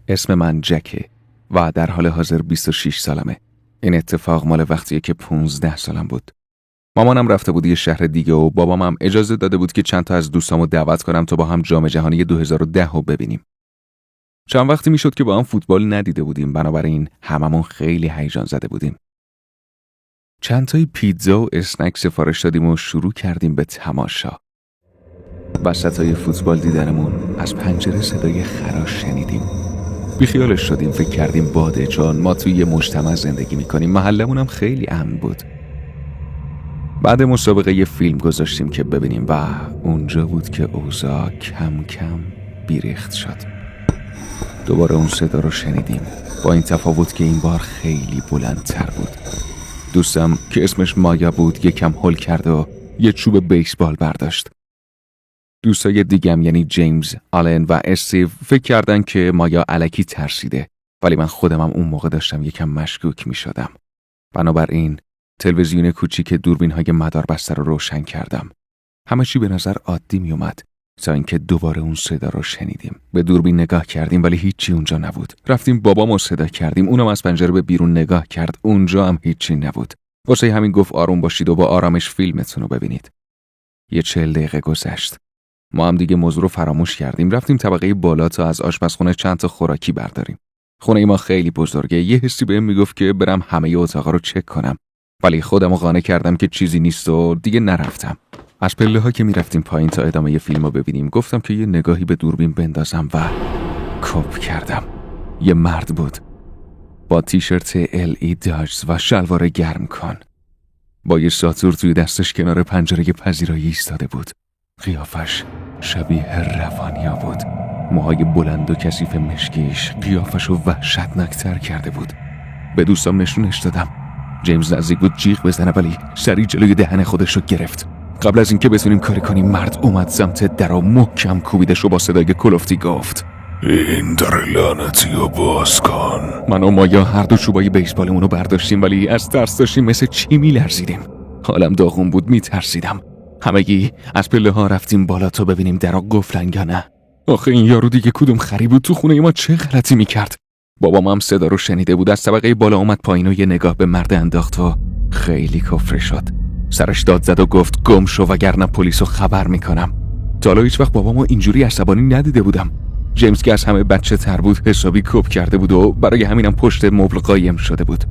اسم من جکه و در حال حاضر 26 سالمه. این اتفاق مال وقتیه که 15 سالم بود. مامانم رفته بود یه شهر دیگه و بابام هم اجازه داده بود که چند تا از دوستامو دعوت کنم تا با هم جام جهانی 2010 رو ببینیم. چند وقتی میشد که با هم فوتبال ندیده بودیم، بنابراین هممون خیلی هیجان زده بودیم. چند تای پیتزا و اسنک سفارش دادیم و شروع کردیم به تماشا. وسطای فوتبال دیدنمون از پنجره صدای خراش شنیدیم. بیخیالش شدیم، فکر کردیم باده، چون ما توی یه مجتمع زندگی میکنیم. محلمون هم خیلی امن بود. بعد مسابقه یه فیلم گذاشتیم که ببینیم و اونجا بود که اوضاع کم کم بیریخت شد. دوباره اون صدا رو شنیدیم، با این تفاوت که این بار خیلی بلندتر بود. دوستم که اسمش مایا بود یکم هول کرد و یه چوب بیسبال برداشت. دوستای دیگم یعنی جیمز، آلن و استیو فکر کردن که مایا الکی ترسیده، ولی من خودمم اون موقع داشتم یکم مشکوک می شدم. بنابراین تلویزیون کوچیک دوربین‌های مداربسته رو روشن کردم. همه چی به نظر عادی می اومد تا اینکه دوباره اون صدا رو شنیدیم. به دوربین نگاه کردیم ولی هیچی اونجا نبود. رفتیم بابامو صدا کردیم، اونم از پنجره به بیرون نگاه کرد، اونجا هم هیچی نبود. واسه همین گفت آروم باشید و با آرامش فیلمتون رو ببینید. یه 40 دقیقه گذشت. ما هم دیگه موضوع رو فراموش کردیم. رفتیم طبقه بالا تا از آشپزخونه چند تا خوراکی برداریم. خونه ما خیلی بزرگه. یه حسی بهم میگفت که برم همه اتاقا رو چک کنم، ولی خودمو قانع کردم که چیزی نیست و دیگه نرفتم. از پله‌ها که میرفتیم پایین تا ادامه فیلم رو ببینیم، گفتم که یه نگاهی به دوربین بندازم و کپ کردم. یه مرد بود با تیشرت LE داجز و شلوار گرم کن، با یه ساتور توی دستش کنار پنجره پذیرایی ایستاده بود. قیافش شبیه روانیا بود. موهای بلند و کثیف مشکیش قیافش رو وحشتناک‌تر کرده بود. به دوستام نشونش دادم. جیمز نزدیک بود جیغ بزنه ولی سریع جلوی دهن خودش رو گرفت. قبل از اینکه بتونیم کاری کنیم مرد اومد سمت در و محکم کوبیدش و با صدای کلفتی گفت این در لعنتی رو باز کن. من و مایا هر دو چوبای بیسبالمون رو برداشتیم ولی از ترس داشتیم مثل چی میلرزیدیم. حالم داغون بود، میترسیدم. همگی از پله ها رفتیم بالا تا ببینیم درا قفلن یا نه. آخه این یارو دیگه کدوم خری بود؟ تو خونه ما چه غلطی میکرد؟ بابام هم صدا رو شنیده بود، از طبقه بالا اومد پایین و یه نگاه به مرد انداخت و خیلی کفر شد. سرش داد زد و گفت گم شو وگرنه پلیسو خبر میکنم. تا حالا هیچ وقت بابامو اینجوری عصبانی ندیده بودم. جیمز که از همه بچه تر بود حسابی کپ کرده بود و برای همینم پشت مبل قایم شده بود.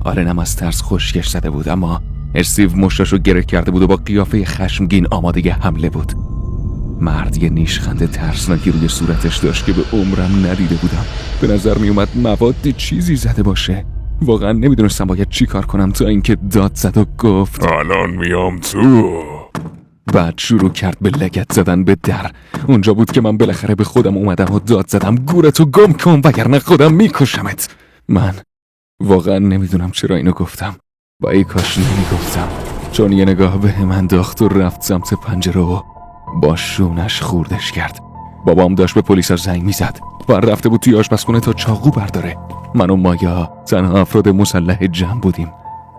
آلنم از ترس خشکش زده بود، اما استیو مشتاشو گره کرده بود و با قیافه خشمگین آماده حمله بود. مرد یه نیشخند ترسناکی روی صورتش داشت که به عمرم ندیده بودم. به نظر می اومد مواد چیزی زده باشه. واقعا نمیدونستم باید چی کار کنم تا اینکه داد زد و گفت الان میام تو. بعد شروع کرد به لگد زدن به در. اونجا بود که من بالاخره به خودم اومدم و داد زدم گورتو گم کن وگرنه خودم میکشمت. من واقعا نمیدونم چرا اینو گفتم و ای کاش نمیگفتم، چون یه نگاه به هم انداخت و رفت سمت پنجره و با شونش خوردش کرد. بابام داشت به پلیس زنگ میزد و رفته بود توی آشپزخونه تا چاقو برداره. من و مایا تنها افراد مسلح جمع بودیم.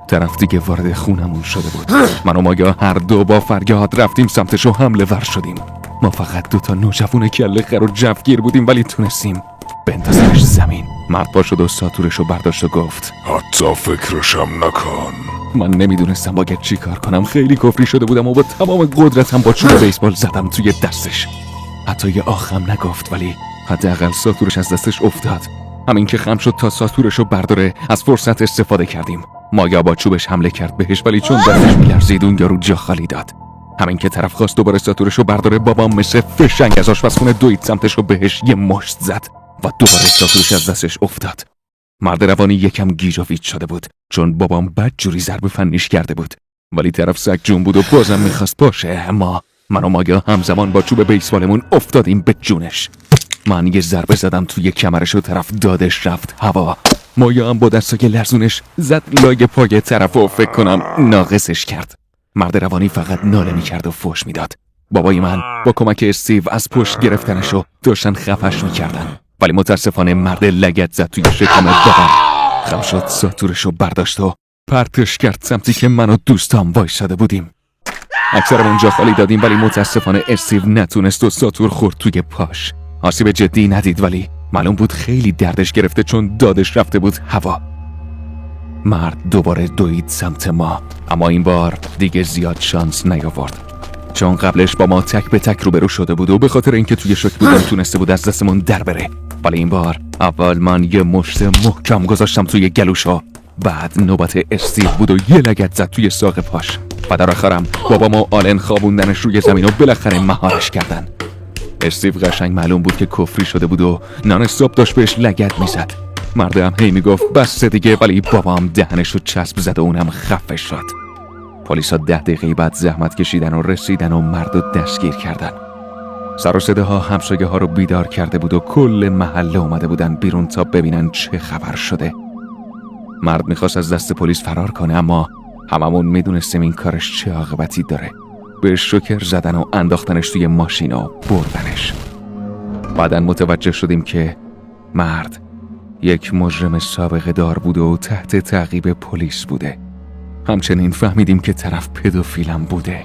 طرف دیگه وارد خونمون شده بود. من و مایا هر دو با فریاد رفتیم سمتش و حمله ور شدیم. ما فقط 2 تا نوجوان کله خر و جوگیر بودیم ولی تونستیم بندازنش زمین. مرد پا شد و ساتورشو برداشت و گفت حتی فکرشم نکن. من نمیدونستم باید چی کار کنم. خیلی کفری شده بودم و با تمام قدرتم با چوب بیسبال زدم توی دستش. حتی یه آخم نگفت ولی حداقل ساتورش از دستش افتاد. همین که خم شد تا ساتورشو برداره از فرصت استفاده کردیم. مایا با چوبش حمله کرد بهش ولی چون دستش میلرزید اون یارو جا خالی داد. همین که طرف خواست دوباره ساتورشو برداره بابام مثل فشنگ از آشپزخونه دوید سمتشو بهش یه مشت زد و دوباره ساتورش از دستش افتاد. مرد روانی یکم گیج و ویج شده بود چون بابام بدجوری ضربه فنیش کرده بود، ولی طرف سگ جون بود و بازم میخواست باشه. اما من و مایا همزمان با چوب بیسبالمون افتادیم به جونش. من یه ضربه زدم توی کمرش و طرف دادش رفت هوا. مایا هم با دستای لرزونش زد لای پای طرف و فکر کنم ناقصش کرد. مرد روانی فقط ناله میکرد و فحش میداد. بابای من با کمک استیو از پشت گرفتنش و داشتن خفش میکردن، ولی متاسفانه مرد لگد زد توی شکم بابام. خم شد، ساتورشو برداشت و پرتش کرد سمتی که من و دوستام وایساده بودیم. اکثرمون جا خالی دادیم ولی متاسفانه استیو نتونست و ساتور خورد توی پاش. آسیب جدی ندید ولی معلوم بود خیلی دردش گرفته چون دادش رفته بود هوا. مرد دوباره دوید سمت ما، اما این بار دیگه زیاد شانس نیاورد، چون قبلش با ما تک به تک روبرو شده بود و به خاطر اینکه توی شوک بودم تونسته بود از دستمون در بره. ولی این بار اول من یه مشت محکم گذاشتم توی گلوشو، بعد نوبت استیو بود و یه لگد زد توی ساق پاش و در آخرم بابام و آلن خوابوندنش روی زمین و بالاخره مهارش کردن. استیو قشنگ معلوم بود که کفری شده بود و نان استاپ داشت بهش لگد میزد. مردم هی میگفت بس دیگه، ولی بابام دهنشو چسب زد و اونم خفه شد. پلیسا 10 دقیقه بعد زحمت کشیدن و رسیدن و مردو دستگیر کردن. سر و صداها همسایه ها رو بیدار کرده بود و کل محله اومده بودن بیرون تا ببینن چه خبر شده. مرد میخواست از دست پلیس فرار کنه، اما هممون میدونستیم این کارش چه عاقبتی داره. به شوکر زدن و انداختنش توی ماشین و بردنش. بعدن متوجه شدیم که مرد یک مجرم سابقه دار بوده و تحت تعقیب پلیس بوده. همچنین فهمیدیم که طرف پدوفیلم بوده.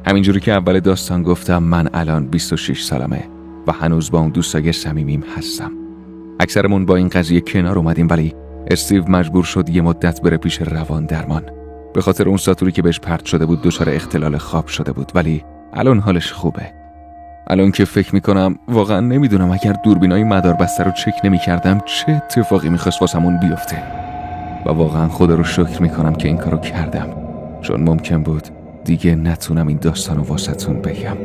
همینجوری که اول داستان گفتم، من الان 26 سالمه و هنوز با اون دوستای صمیمیم هستم. اکثرمون با این قضیه کنار اومدیم، ولی استیو مجبور شد یه مدت بره پیش روان درمان. به خاطر اون ساتوری که بهش پرت شده بود دچار اختلال خواب شده بود، ولی الان حالش خوبه. الان که فکر میکنم واقعا نمیدونم اگر دوربینای مداربسته رو چک نمیکردم چه اتفاقی میخواست واسمون بیفته. و واقعا خدا رو شکر میکنم که این کارو کردم، چون ممکن بود دیگه نتونم این داستانو واسهتون بگم.